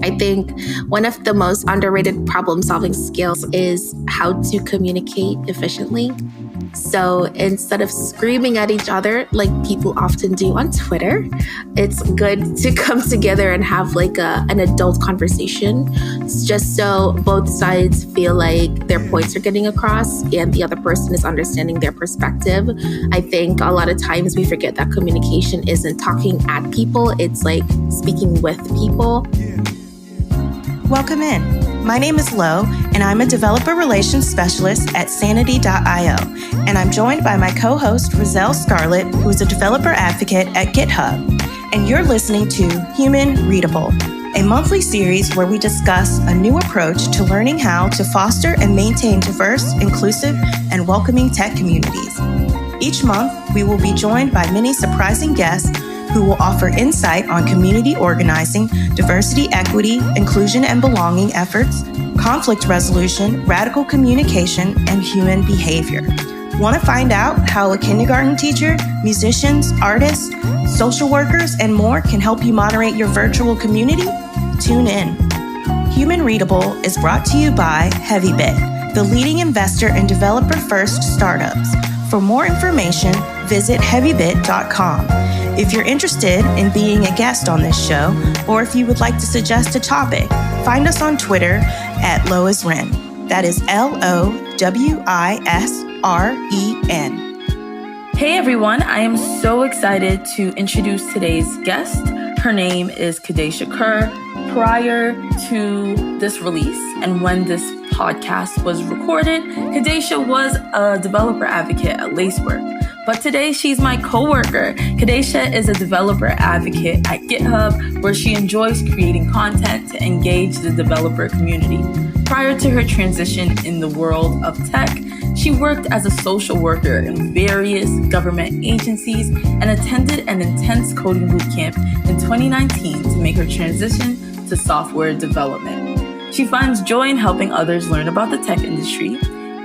I think one of the most underrated problem-solving skills is how to communicate efficiently. So instead of screaming at each other like people often do on Twitter, it's good to come together and have like an adult conversation, just so both sides feel like their points are getting across and the other person is understanding their perspective. I think a lot of times we forget that communication isn't talking at people, it's like speaking with people. Welcome in. My name is Lo, and I'm a developer relations specialist at Sanity.io, and I'm joined by my co-host, Rizel Scarlett, who is a developer advocate at GitHub. And you're listening to Human Readable, a monthly series where we discuss a new approach to learning how to foster and maintain diverse, inclusive, and welcoming tech communities. Each month, we will be joined by many surprising guests who will offer insight on community organizing, diversity, equity, inclusion and belonging efforts, conflict resolution, radical communication, and human behavior. Want to find out how a kindergarten teacher, musicians, artists, social workers, and more can help you moderate your virtual community? Tune in. Human Readable is brought to you by Heavybit, the leading investor in developer-first startups. For more information, visit heavybit.com. If you're interested in being a guest on this show, or if you would like to suggest a topic, find us on Twitter at LoisRen. That is LOWISREN. Hey everyone, I am so excited to introduce today's guest. Her name is Kedasha Kerr. Prior to this release and when this podcast was recorded, Kedasha was a developer advocate at Lacework. But today she's my coworker. Kedasha is a developer advocate at GitHub, where she enjoys creating content to engage the developer community. Prior to her transition in the world of tech, she worked as a social worker in various government agencies and attended an intense coding bootcamp in 2019 to make her transition to software development. She finds joy in helping others learn about the tech industry,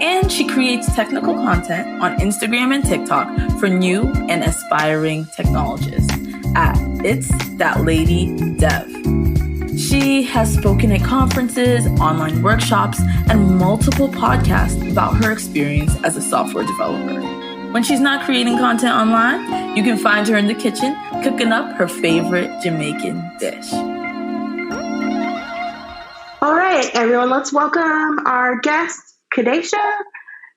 and she creates technical content on Instagram and TikTok for new and aspiring technologists at It's That Lady Dev. She has spoken at conferences, online workshops, and multiple podcasts about her experience as a software developer. When she's not creating content online, you can find her in the kitchen cooking up her favorite Jamaican dish. All right, everyone, let's welcome our guest, Kedasha.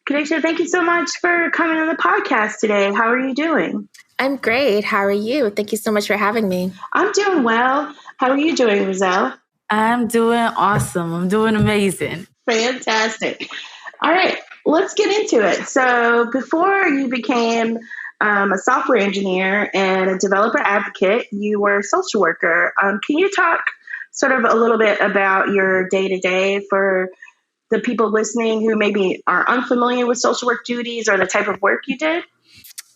Kedasha, thank you so much for coming on the podcast today. How are you doing? I'm great. How are you? Thank you so much for having me. I'm doing well. How are you doing, Rizel? I'm doing awesome. I'm doing amazing. Fantastic. All right, let's get into it. So before you became a software engineer and a developer advocate, you were a social worker. Can you talk sort of a little bit about your day-to-day for the people listening who maybe are unfamiliar with social work duties or the type of work you did?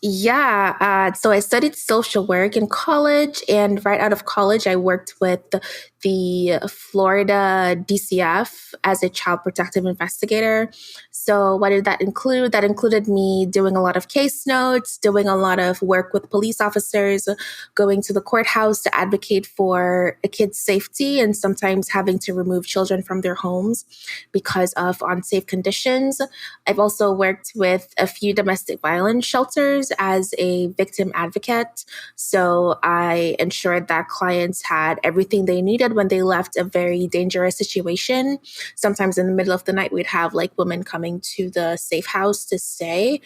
Yeah, so I studied social work in college, and right out of college, I worked with the Florida DCF as a child protective investigator. So what did that include? That included me doing a lot of case notes, doing a lot of work with police officers, going to the courthouse to advocate for a kid's safety, and sometimes having to remove children from their homes because of unsafe conditions. I've also worked with a few domestic violence shelters as a victim advocate. So I ensured that clients had everything they needed when they left a very dangerous situation. Sometimes in the middle of the night, we'd have like women coming to the safe house to stay.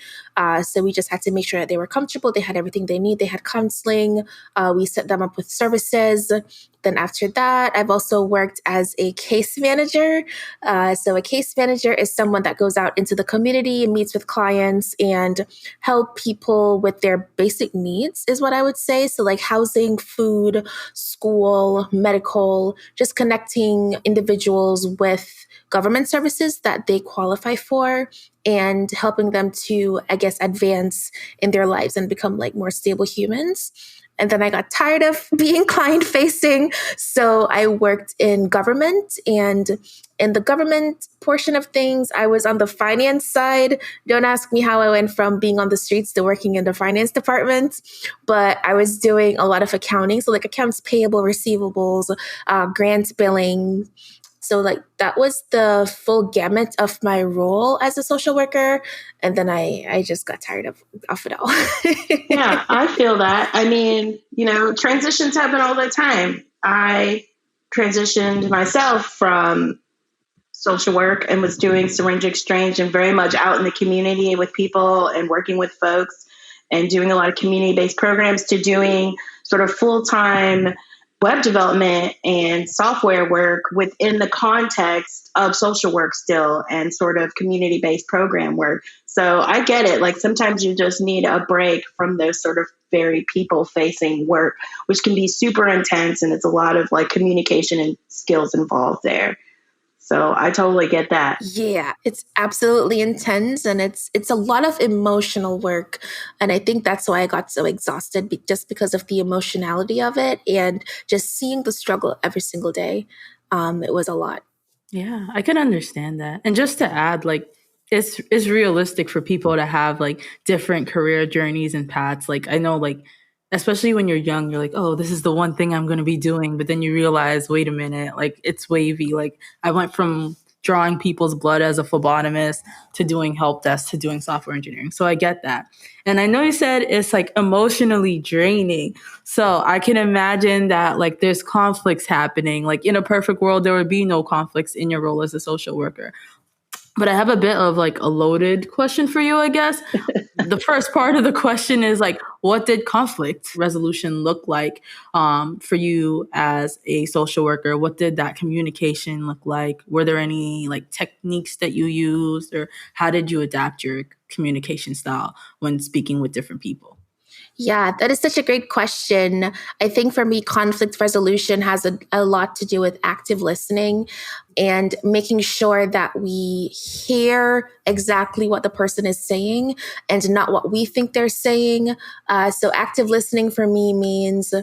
So we just had to make sure that they were comfortable. They had everything they need. They had counseling. We set them up with services. Then after that, I've also worked as a case manager. So a case manager is someone that goes out into the community and meets with clients and help people with their basic needs is what I would say. So like housing, food, school, medical, just connecting individuals with government services that they qualify for and helping them to, I guess, advance in their lives and become like more stable humans. And then I got tired of being client facing. So I worked in government, and in the government portion of things, I was on the finance side. Don't ask me how I went from being on the streets to working in the finance department, but I was doing a lot of accounting. So like accounts payable, receivables, grant billing. So like that was the full gamut of my role as a social worker. And then I just got tired of it all. Yeah, I feel that. I mean, transitions happen all the time. I transitioned myself from social work and was doing syringe exchange and very much out in the community with people and working with folks and doing a lot of community-based programs to doing sort of full-time web development and software work within the context of social work still and sort of community-based program work. So I get it. Like sometimes you just need a break from those sort of very people-facing work, which can be super intense, and it's a lot of like communication and skills involved there. So I totally get that. Yeah, it's absolutely intense, and it's a lot of emotional work. And I think that's why I got so exhausted, just because of the emotionality of it and just seeing the struggle every single day. It was a lot. Yeah, I can understand that. And just to add, like, it's realistic for people to have like different career journeys and paths. Like I know, like, especially when you're young, you're like, oh, this is the one thing I'm going to be doing. But then you realize, wait a minute, like it's wavy. Like I went from drawing people's blood as a phlebotomist to doing help desk to doing software engineering. So I get that. And I know you said it's like emotionally draining. So I can imagine that like there's conflicts happening. Like in a perfect world, there would be no conflicts in your role as a social worker. But I have a bit of like a loaded question for you, I guess. The first part of the question is like, what did conflict resolution look like for you as a social worker? What did that communication look like? Were there any like techniques that you used, or how did you adapt your communication style when speaking with different people? Yeah, that is such a great question. I think for me, conflict resolution has a lot to do with active listening and making sure that we hear exactly what the person is saying and not what we think they're saying. So active listening for me means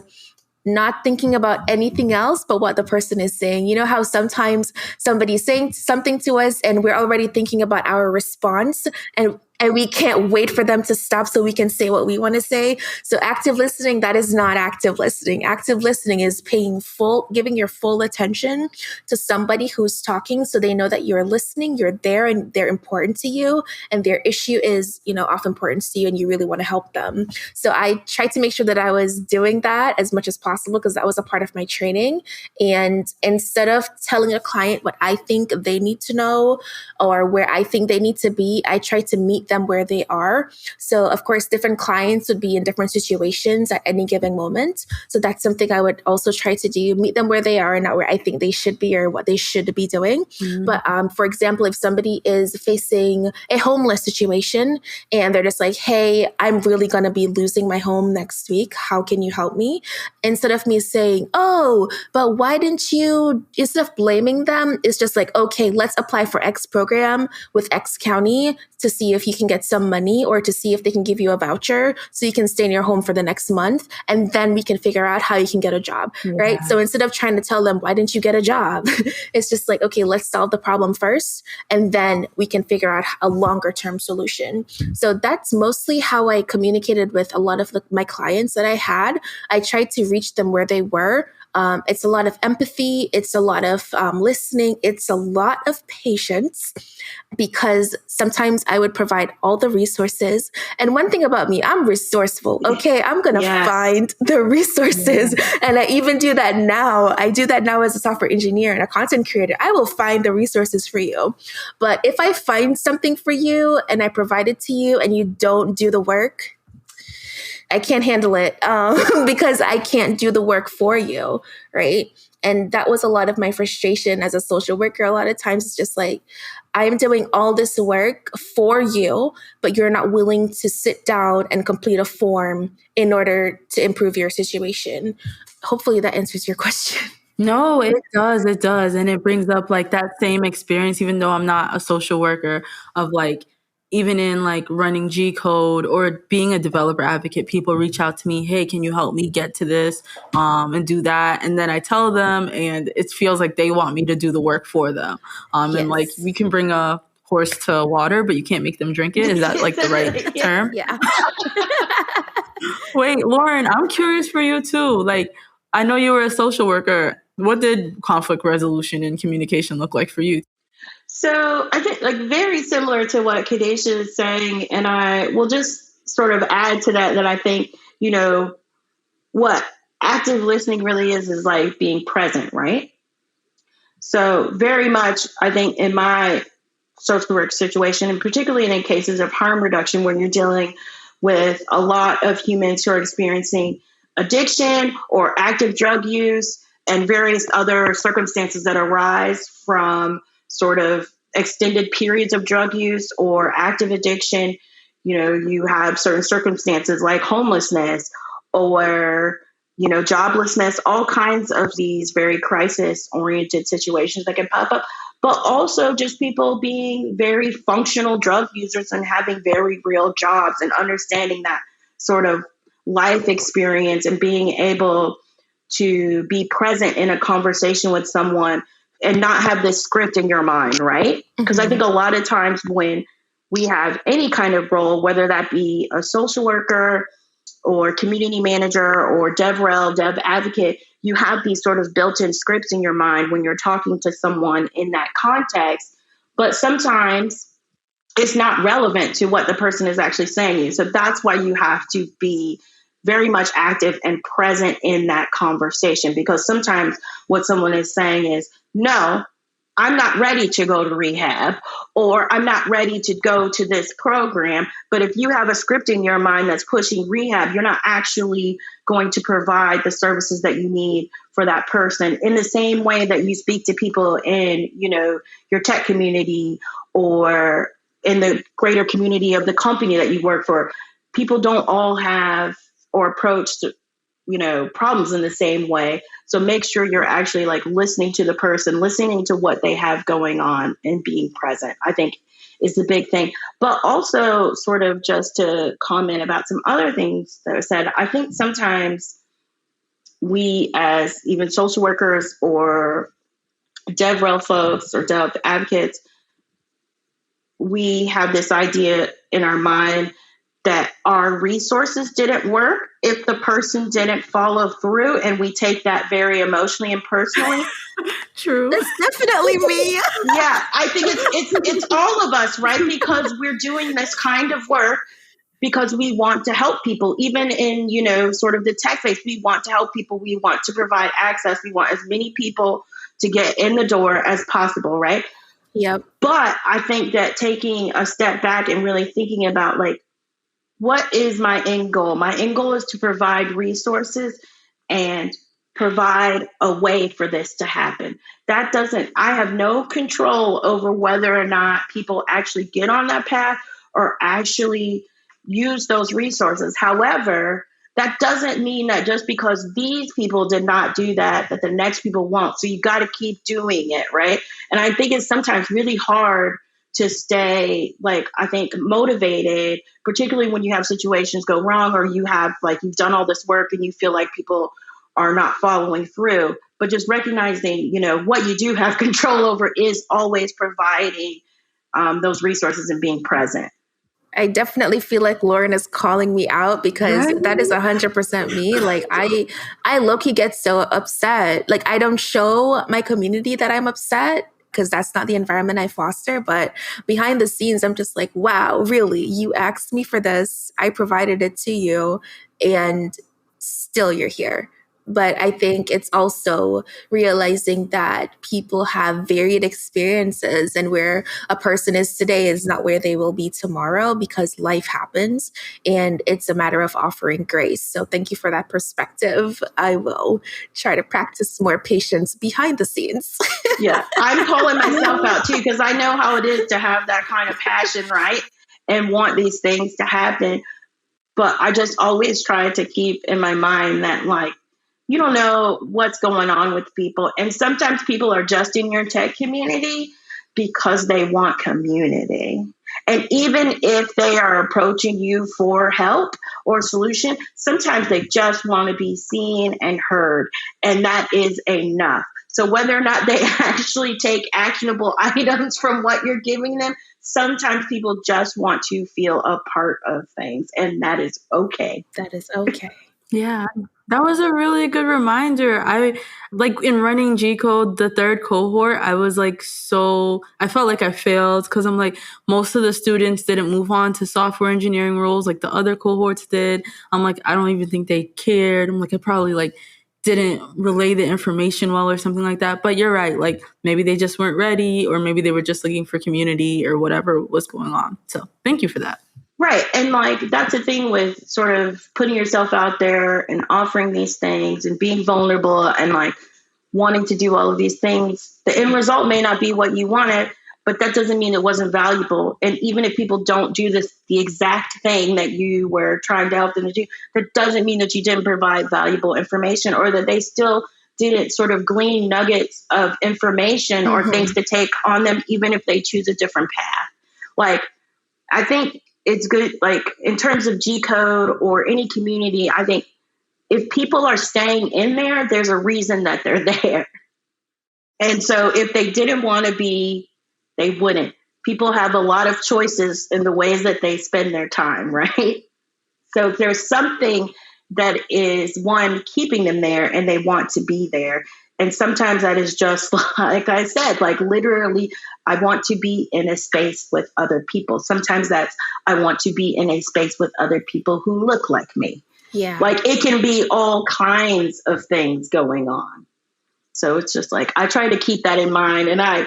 not thinking about anything else but what the person is saying. You know how sometimes somebody's saying something to us and we're already thinking about our response, and we can't wait for them to stop so we can say what we want to say. So active listening, that is not active listening. Active listening is giving your full attention to somebody who's talking so they know that you're listening, you're there, and they're important to you, and their issue is, of importance to you, and you really want to help them. So I tried to make sure that I was doing that as much as possible because that was a part of my training. And instead of telling a client what I think they need to know or where I think they need to be, I try to meet them where they are. So of course, different clients would be in different situations at any given moment. So that's something I would also try to do, meet them where they are and not where I think they should be or what they should be doing. Mm-hmm. But for example, if somebody is facing a homeless situation and they're just like, hey, I'm really going to be losing my home next week. How can you help me? Instead of me saying, oh, but why didn't you, instead of blaming them, it's just like, okay, let's apply for X program with X county to see if you can get some money or to see if they can give you a voucher so you can stay in your home for the next month. And then we can figure out how you can get a job, right? So instead of trying to tell them, why didn't you get a job? It's just like, okay, let's solve the problem first. And then we can figure out a longer term solution. So that's mostly how I communicated with a lot of my clients that I had. I tried to reach them where they were. It's a lot of empathy. It's a lot of listening. It's a lot of patience because sometimes I would provide all the resources. And one thing about me, I'm resourceful. Okay, I'm going to find the resources. And I even do that now. I do that now as a software engineer and a content creator. I will find the resources for you. But if I find something for you and I provide it to you and you don't do the work, I can't handle it because I can't do the work for you, right? And that was a lot of my frustration as a social worker. A lot of times it's just like, I'm doing all this work for you, but you're not willing to sit down and complete a form in order to improve your situation. Hopefully that answers your question. No, it does. It does. And it brings up like that same experience, even though I'm not a social worker, of like even in like running G code or being a developer advocate, people reach out to me, hey, can you help me get to this and do that? And then I tell them, and it feels like they want me to do the work for them. And like, Yes. we can bring a horse to water, but you can't make them drink it. Is that like the right term? Yeah. Wait, Lauren, I'm curious for you too. Like, I know you were a social worker. What did conflict resolution and communication look like for you? So I think like very similar to what Kedasha is saying, and I will just sort of add to that I think, what active listening really is like being present, right? So very much, I think in my social work situation, and particularly in cases of harm reduction, when you're dealing with a lot of humans who are experiencing addiction or active drug use and various other circumstances that arise from sort of extended periods of drug use or active addiction, you have certain circumstances like homelessness or joblessness, all kinds of these very crisis-oriented situations that can pop up, but also just people being very functional drug users and having very real jobs and understanding that sort of life experience and being able to be present in a conversation with someone and not have this script in your mind, right? Because I think a lot of times when we have any kind of role, whether that be a social worker or community manager or DevRel, Dev Advocate, you have these sort of built-in scripts in your mind when you're talking to someone in that context. But sometimes it's not relevant to what the person is actually saying. So that's why you have to be very much active and present in that conversation, because sometimes what someone is saying is, no, I'm not ready to go to rehab, or I'm not ready to go to this program. But if you have a script in your mind that's pushing rehab, you're not actually going to provide the services that you need for that person in the same way that you speak to people in, your tech community or in the greater community of the company that you work for. People don't all have or approach problems in the same way. So make sure you're actually like listening to the person, listening to what they have going on and being present, I think is the big thing. But also sort of just to comment about some other things that are said, I think sometimes we as even social workers or DevRel folks or Dev advocates, we have this idea in our mind that our resources didn't work if the person didn't follow through, and we take that very emotionally and personally. True. That's definitely me. Yeah, I think it's all of us, right? Because we're doing this kind of work because we want to help people, even in, sort of the tech space. We want to help people. We want to provide access. We want as many people to get in the door as possible, right? Yep. But I think that taking a step back and really thinking about like, what is my end goal? My end goal is to provide resources and provide a way for this to happen. I have no control over whether or not people actually get on that path or actually use those resources. However, that doesn't mean that just because these people did not do that the next people won't. So you got to keep doing it, right? And I think it's sometimes really hard to stay, like, I think motivated, particularly when you have situations go wrong or you have, like, you've done all this work and you feel like people are not following through. But just recognizing, what you do have control over is always providing those resources and being present. I definitely feel like Lauren is calling me out because that is 100% me. Like I low-key get so upset. Like I don't show my community that I'm upset because that's not the environment I foster. But behind the scenes, I'm just like, wow, really? You asked me for this. I provided it to you and still you're here. But I think it's also realizing that people have varied experiences and where a person is today is not where they will be tomorrow because life happens and it's a matter of offering grace. So thank you for that perspective. I will try to practice more patience behind the scenes. Yeah, I'm calling myself out too because I know how it is to have that kind of passion, right? And want these things to happen. But I just always try to keep in my mind that, like, you don't know what's going on with people. And sometimes people are just in your tech community because they want community. And even if they are approaching you for help or solution, sometimes they just want to be seen and heard. And that is enough. So whether or not they actually take actionable items from what you're giving them, sometimes people just want to feel a part of things. And that is okay. That is okay. Yeah, that was a really good reminder. I like in running G Code, the third cohort, I was like, I felt like I failed because I'm like, most of the students didn't move on to software engineering roles like the other cohorts did. I'm like, I don't even think they cared. I'm like, I probably like didn't relay the information well or something like that. But you're right. Like maybe they just weren't ready, or maybe they were just looking for community or whatever was going on. So thank you for that. Right. And like, that's the thing with sort of putting yourself out there and offering these things and being vulnerable and like wanting to do all of these things. The end result may not be what you wanted, but that doesn't mean it wasn't valuable. And even if people don't do the exact thing that you were trying to help them to do, that doesn't mean that you didn't provide valuable information, or that they still didn't sort of glean nuggets of information or things to take on them, even if they choose a different path. Like, I think it's good, like in terms of G Code or any community, I think if people are staying in there, there's a reason that they're there. And so if they didn't want to be, they wouldn't. People have a lot of choices in the ways that they spend their time, right? So if there's something that is, one, keeping them there and they want to be there. And sometimes that is just, like I said, like literally, I want to be in a space with other people. Sometimes that's, I want to be in a space with other people who look like me. Yeah. Like it can be all kinds of things going on. So it's just like, I try to keep that in mind. And I,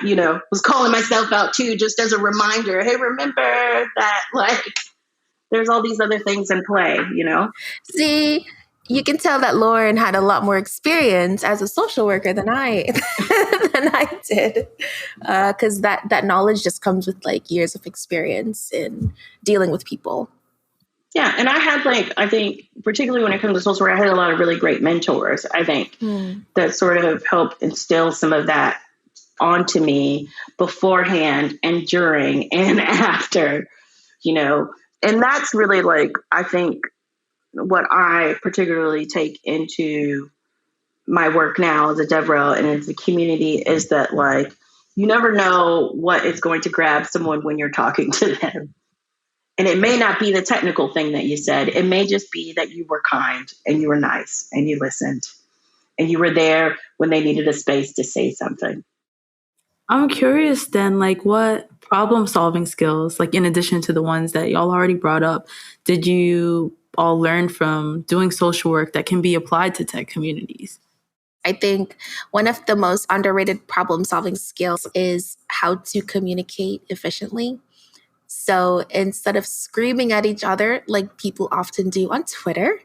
was calling myself out too, just as a reminder. Hey, remember that like there's all these other things in play, See, you can tell that Lauren had a lot more experience as a social worker than I did, because that knowledge just comes with like years of experience in dealing with people. Yeah, and I had I think particularly when it comes to social work, I had a lot of really great mentors, I think, that sort of helped instill some of that onto me beforehand and during and after, and that's really like, I think what I particularly take into my work now as a DevRel and as a community is that like, you never know what is going to grab someone when you're talking to them. And it may not be the technical thing that you said. It may just be that you were kind and you were nice and you listened and you were there when they needed a space to say something. I'm curious then, like what problem solving skills, like in addition to the ones that y'all already brought up, did you all learn from doing social work that can be applied to tech communities? I think one of the most underrated problem solving skills is how to communicate efficiently. So instead of screaming at each other like people often do on Twitter,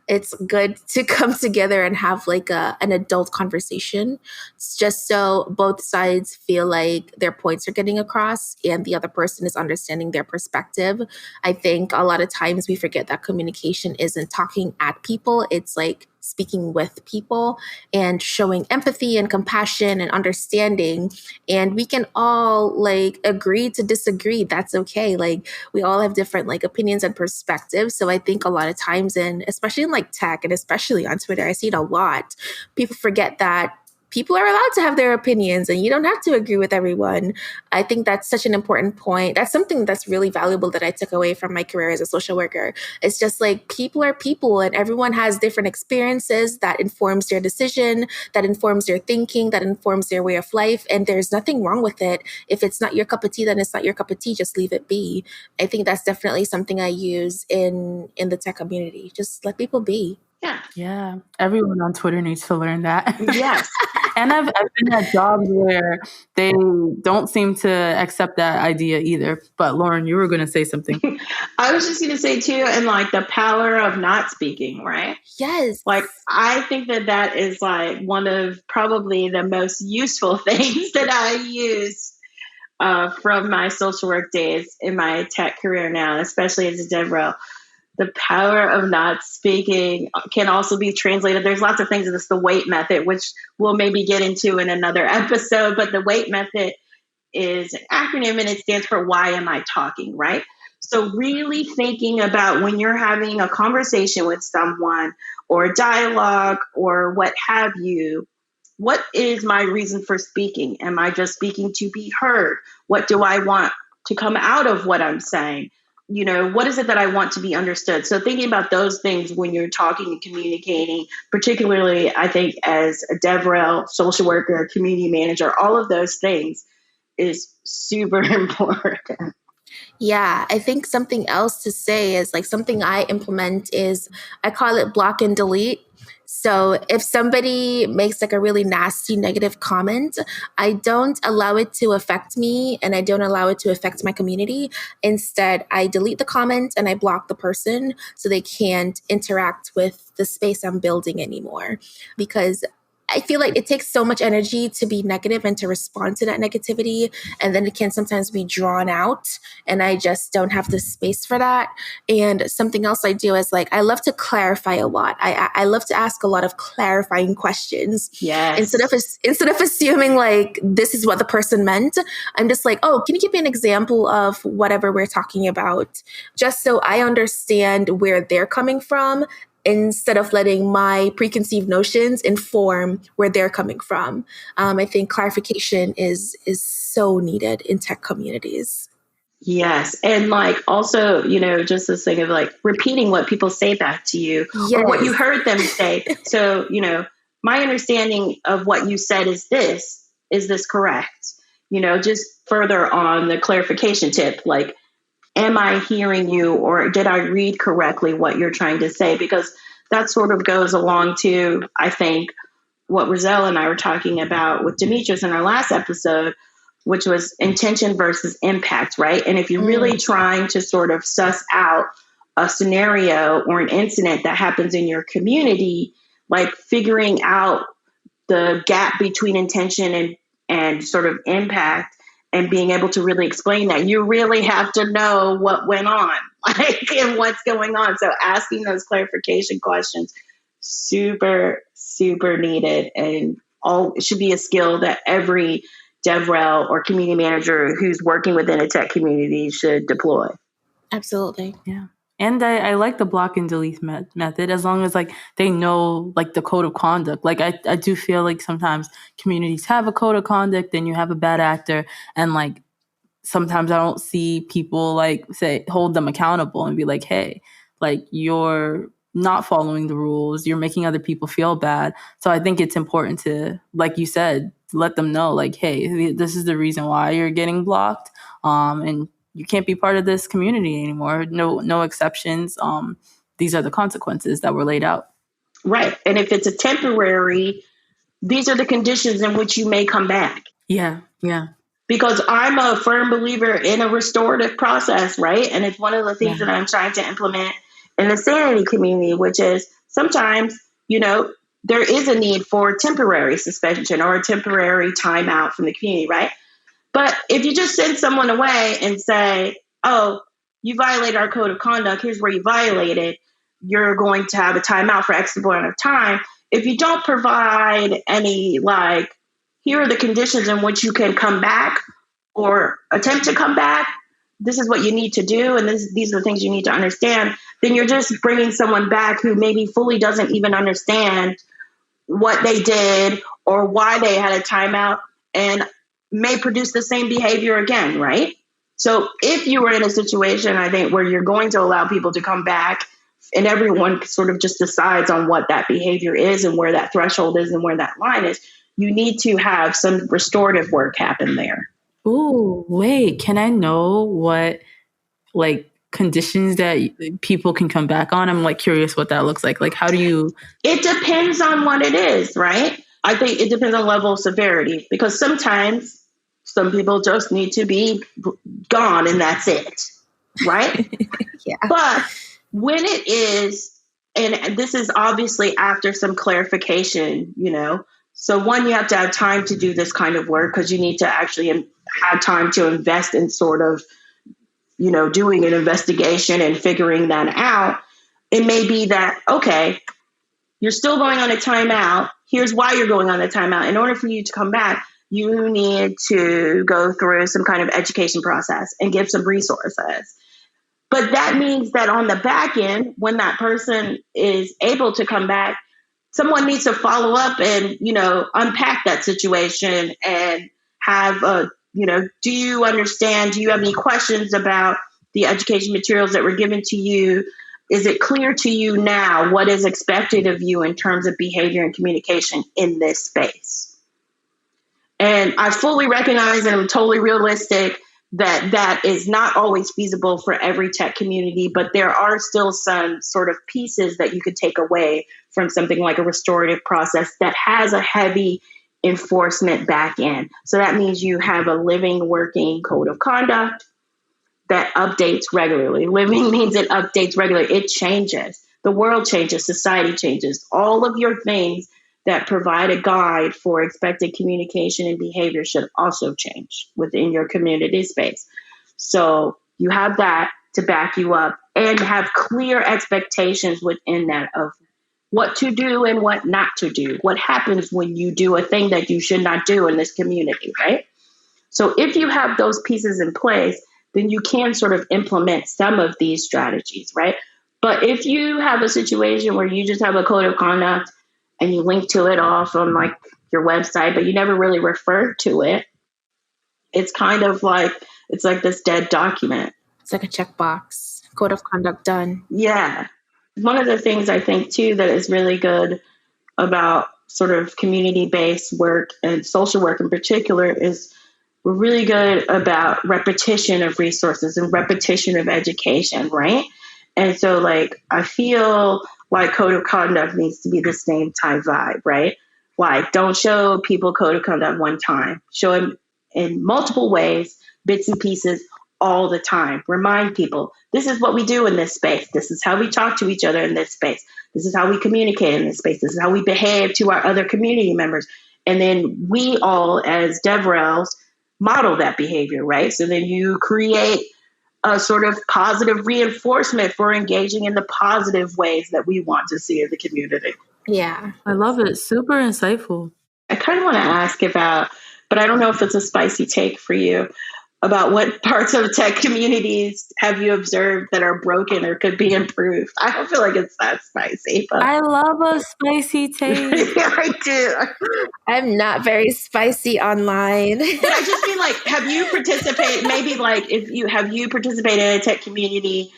it's good to come together and have like an adult conversation. It's just so both sides feel like their points are getting across and the other person is understanding their perspective. I think a lot of times we forget that communication isn't talking at people. It's like speaking with people and showing empathy and compassion and understanding. And we can all like agree to disagree. That's okay. Like we all have different like opinions and perspectives. So I think a lot of times, and especially in like tech and especially on Twitter, I see it a lot. People forget that people are allowed to have their opinions and you don't have to agree with everyone. I think that's such an important point. That's something that's really valuable that I took away from my career as a social worker. It's just like people are people and everyone has different experiences that informs their decision, that informs their thinking, that informs their way of life. And there's nothing wrong with it. If it's not your cup of tea, then it's not your cup of tea. Just leave it be. I think that's definitely something I use in the tech community. Just let people be. Yeah. Everyone on Twitter needs to learn that. Yes. And I've been at jobs where they don't seem to accept that idea either. But Lauren, you were going to say something. I was just going to say too, and like the power of not speaking, right? Yes. Like, I think that is like one of probably the most useful things that I use from my social work days in my tech career now, especially as a DevRel. The power of not speaking can also be translated. There's lots of things in this, the wait method, which we'll maybe get into in another episode, but the wait method is an acronym and it stands for Why Am I Talking, right? So really thinking about when you're having a conversation with someone or a dialogue or what have you, what is my reason for speaking? Am I just speaking to be heard? What do I want to come out of what I'm saying? What is it that I want to be understood? So thinking about those things when you're talking and communicating, particularly I think as a DevRel, social worker, community manager, all of those things is super important. Yeah, I think something else to say is like something I implement is I call it block and delete. So if somebody makes like a really nasty negative comment, I don't allow it to affect me and I don't allow it to affect my community. Instead, I delete the comment and I block the person so they can't interact with the space I'm building anymore. Because I feel like it takes so much energy to be negative and to respond to that negativity. And then it can sometimes be drawn out. And I just don't have the space for that. And something else I do is like, I love to clarify a lot. I love to ask a lot of clarifying questions. Yes. Instead of assuming like, this is what the person meant, I'm just like, oh, can you give me an example of whatever we're talking about? Just so I understand where they're coming from, instead of letting my preconceived notions inform where they're coming from. I think clarification is so needed in tech communities. Yes. And like also, just this thing of like repeating what people say back to you or what you heard them say. So, my understanding of what you said is this correct? Just further on the clarification tip, like, am I hearing you or did I read correctly what you're trying to say? Because that sort of goes along to, I think, what Rizel and I were talking about with Demetrius in our last episode, which was intention versus impact, right? And if you're really trying to sort of suss out a scenario or an incident that happens in your community, like figuring out the gap between intention and sort of impact and being able to really explain that, you really have to know what went on, like, and what's going on. So asking those clarification questions, super, super needed. And it should be a skill that every DevRel or community manager who's working within a tech community should deploy. Absolutely. Yeah. And I like the block and delete method as long as like they know like the code of conduct. Like I do feel like sometimes communities have a code of conduct, then you have a bad actor, and like sometimes I don't see people like say hold them accountable and be like, hey, like you're not following the rules, you're making other people feel bad. So I think it's important to, like you said, let them know like, hey, this is the reason why you're getting blocked, and you can't be part of this community anymore. No exceptions. These are the consequences that were laid out. Right. And if it's a temporary, these are the conditions in which you may come back. Yeah. Because I'm a firm believer in a restorative process, right? And it's one of the things that I'm trying to implement in the Sanity community, which is sometimes, there is a need for temporary suspension or a temporary timeout from the community, right? But if you just send someone away and say, oh, you violated our code of conduct, here's where you violated, you're going to have a timeout for X amount of time. If you don't provide any, like, here are the conditions in which you can come back or attempt to come back, this is what you need to do, and these are the things you need to understand, then you're just bringing someone back who maybe fully doesn't even understand what they did or why they had a timeout and may produce the same behavior again, right? So if you were in a situation, I think, where you're going to allow people to come back and everyone sort of just decides on what that behavior is and where that threshold is and where that line is, you need to have some restorative work happen there. Ooh, wait, can I know what like conditions that people can come back on? I'm like curious what that looks like. Like, how do you? It depends on what it is, right? I think it depends on level of severity, because sometimes some people just need to be gone and that's it, right? Yeah. But when it is, and this is obviously after some clarification, so one, you have to have time to do this kind of work because you need to actually have time to invest in sort of, doing an investigation and figuring that out. It may be that, okay, you're still going on a timeout. Here's why you're going on a timeout. In order for you to come back, you need to go through some kind of education process and give some resources. But that means that on the back end, when that person is able to come back, someone needs to follow up and, unpack that situation and have do you understand? Do you have any questions about the education materials that were given to you? Is it clear to you now what is expected of you in terms of behavior and communication in this space? And I fully recognize, and I'm totally realistic, that is not always feasible for every tech community, but there are still some sort of pieces that you could take away from something like a restorative process that has a heavy enforcement back end. So that means you have a living, working code of conduct that updates regularly. Living means it updates regularly. It changes. The world changes. Society changes. All of your things that provide a guide for expected communication and behavior should also change within your community space. So you have that to back you up and have clear expectations within that of what to do and what not to do. What happens when you do a thing that you should not do in this community, right? So if you have those pieces in place, then you can sort of implement some of these strategies, right? But if you have a situation where you just have a code of conduct and you link to it off on like your website, but you never really refer to it, it's kind of like, it's like this dead document. It's like a checkbox. Code of conduct done. Yeah. One of the things I think too that is really good about sort of community-based work and social work in particular is we're really good about repetition of resources and repetition of education, right? And so like, I feel like code of conduct needs to be the same type vibe, right? Like, don't show people code of conduct one time. Show them in multiple ways, bits and pieces all the time. Remind people, this is what we do in this space. This is how we talk to each other in this space. This is how we communicate in this space. This is how we behave to our other community members. And then we all, as DevRels, model that behavior, right? So then you create a sort of positive reinforcement for engaging in the positive ways that we want to see in the community. Yeah. I love it. Super insightful. I kind of want to ask about, but I don't know if it's a spicy take for you, about what parts of tech communities have you observed that are broken or could be improved? I don't feel like it's that spicy. But I love a spicy take. yeah, I do. I'm not very spicy online. But I just mean like, have you participated, maybe like have you participated in a tech community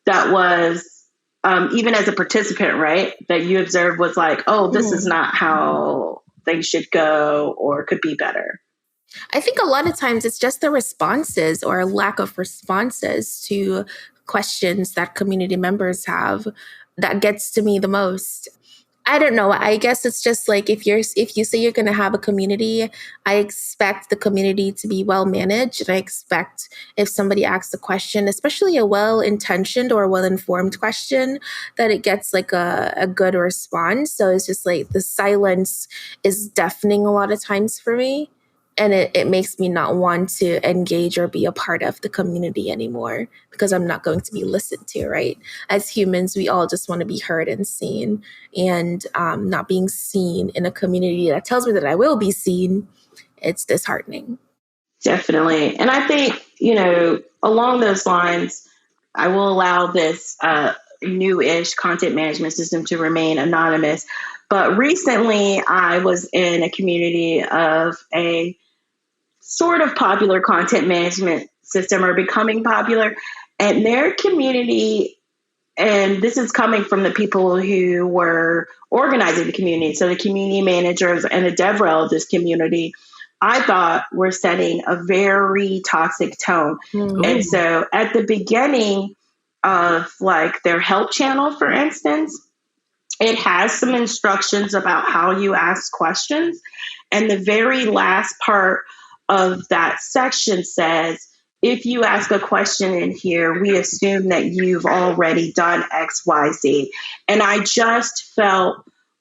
that was, even as a participant, right, that you observed was like, oh, this is not how things should go or could be better? I think a lot of times it's just the responses or lack of responses to questions that community members have that gets to me the most. I don't know. I guess it's just like if you say you're going to have a community, I expect the community to be well managed. And I expect if somebody asks a question, especially a well-intentioned or well-informed question, that it gets like a good response. So it's just like the silence is deafening a lot of times for me. And it makes me not want to engage or be a part of the community anymore because I'm not going to be listened to, right? As humans, we all just want to be heard and seen. And not being seen in a community that tells me that I will be seen, it's disheartening. Definitely. And I think, along those lines, I will allow this new-ish content management system to remain anonymous. But recently, I was in a community of a sort of popular content management system or becoming popular, and their community, and this is coming from the people who were organizing the community, so the community managers and the DevRel of this community, I thought were setting a very toxic tone. Mm-hmm. And so at the beginning of like their help channel, for instance, it has some instructions about how you ask questions. And the very last part of that section says, if you ask a question in here, we assume that you've already done X, Y, Z. And I just felt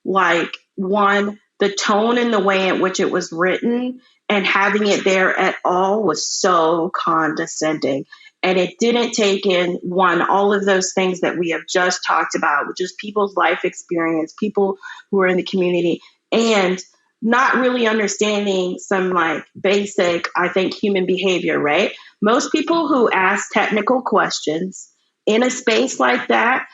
like, one, the tone and the way in which it was written and having it there at all was so condescending. And it didn't take in, one, all of those things that we have just talked about, which is people's life experience, people who are in the community, and not really understanding some like basic, I think, human behavior, right? Most people who ask technical questions in a space like that,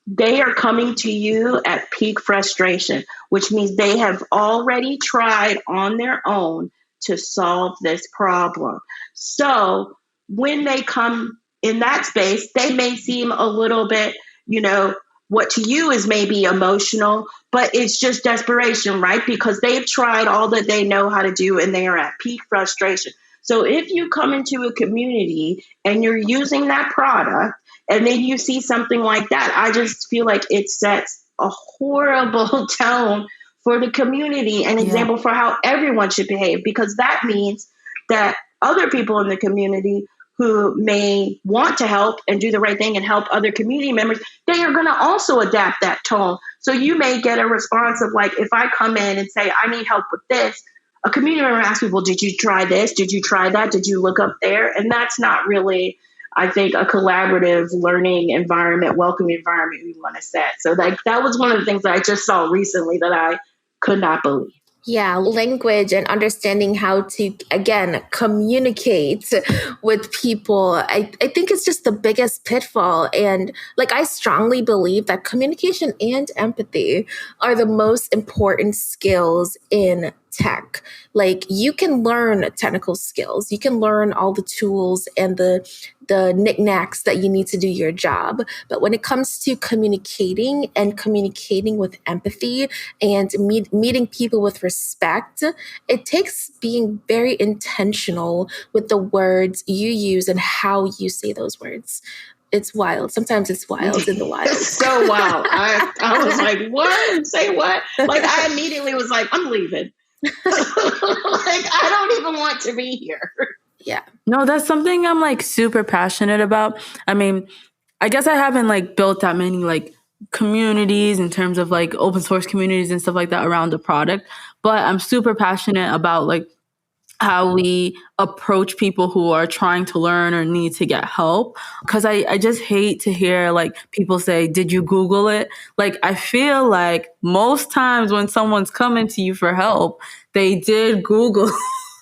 they are coming to you at peak frustration, which means they have already tried on their own to solve this problem. So when they come in that space, they may seem a little bit, what to you is maybe emotional, but it's just desperation, right? Because they've tried all that they know how to do and they are at peak frustration. So if you come into a community and you're using that product and then you see something like that, I just feel like it sets a horrible tone for the community, an example for how everyone should behave, because that means that other people in the community who may want to help and do the right thing and help other community members, they are going to also adapt that tone. So you may get a response of like, if I come in and say, I need help with this, a community member asks me, well, did you try this? Did you try that? Did you look up there? And that's not really, I think, a collaborative learning environment, welcoming environment we want to set. So like that was one of the things that I just saw recently that I could not believe. Yeah, language and understanding how to, again, communicate with people. I think it's just the biggest pitfall. And like, I strongly believe that communication and empathy are the most important skills in tech. Like, you can learn technical skills, you can learn all the tools and the knickknacks that you need to do your job. But when it comes to communicating with empathy and meeting people with respect, it takes being very intentional with the words you use and how you say those words. It's wild. Sometimes it's wild in the wild. It's so wild. I was like, what? Say what? Like, I immediately was like, I'm leaving. Like, I don't even want to be here. Yeah. No, that's something I'm like super passionate about. I mean, I guess I haven't like built that many like communities in terms of like open source communities and stuff like that around the product, but I'm super passionate about like how we approach people who are trying to learn or need to get help. Because I just hate to hear like people say, did you Google it? Like, I feel like most times when someone's coming to you for help, they did Google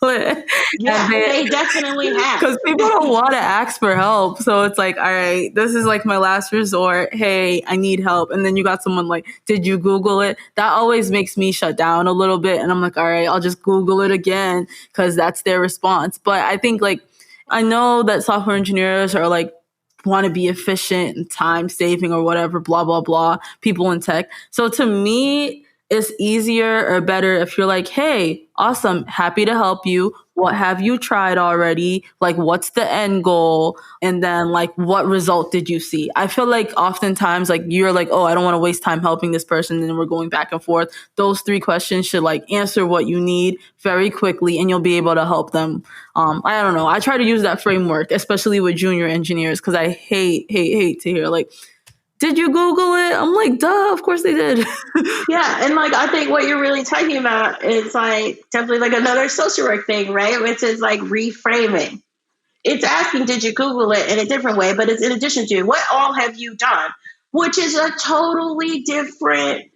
it. Yeah, they definitely have. Because people don't want to ask for help. So it's like, all right, this is like my last resort. Hey, I need help. And then you got someone like, did you Google it? That always makes me shut down a little bit. And I'm like, all right, I'll just Google it again because that's their response. But I think like, I know that software engineers are like, want to be efficient and time saving or whatever, blah, blah, blah, people in tech. So to me, it's easier or better if you're like, hey, awesome, happy to help you. What have you tried already? Like, what's the end goal? And then like, what result did you see? I feel like oftentimes like you're like, oh, I don't want to waste time helping this person. And we're going back and forth. Those 3 questions should like answer what you need very quickly and you'll be able to help them. I don't know. I try to use that framework, especially with junior engineers, because I hate to hear like, did you Google it? I'm like, duh, of course they did. Yeah, and like I think what you're really talking about is like definitely like another social work thing, right? Which is like reframing. It's asking, did you Google it in a different way, but it's in addition to what all have you done, which is a totally different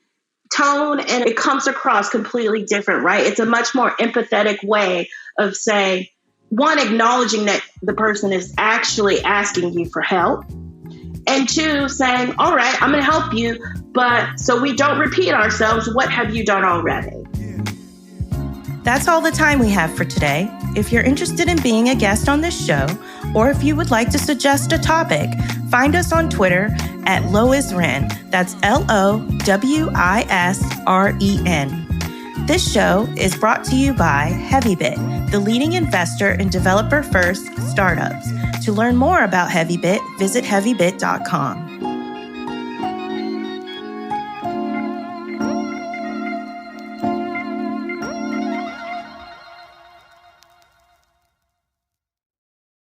tone and it comes across completely different, right? It's a much more empathetic way of saying, one, acknowledging that the person is actually asking you for help. And 2, saying, all right, I'm going to help you, but so we don't repeat ourselves, what have you done already? That's all the time we have for today. If you're interested in being a guest on this show, or if you would like to suggest a topic, find us on Twitter at LoisRen. That's LOWISREN. This show is brought to you by Heavybit, the leading investor in developer-first startups. To learn more about Heavybit, visit heavybit.com.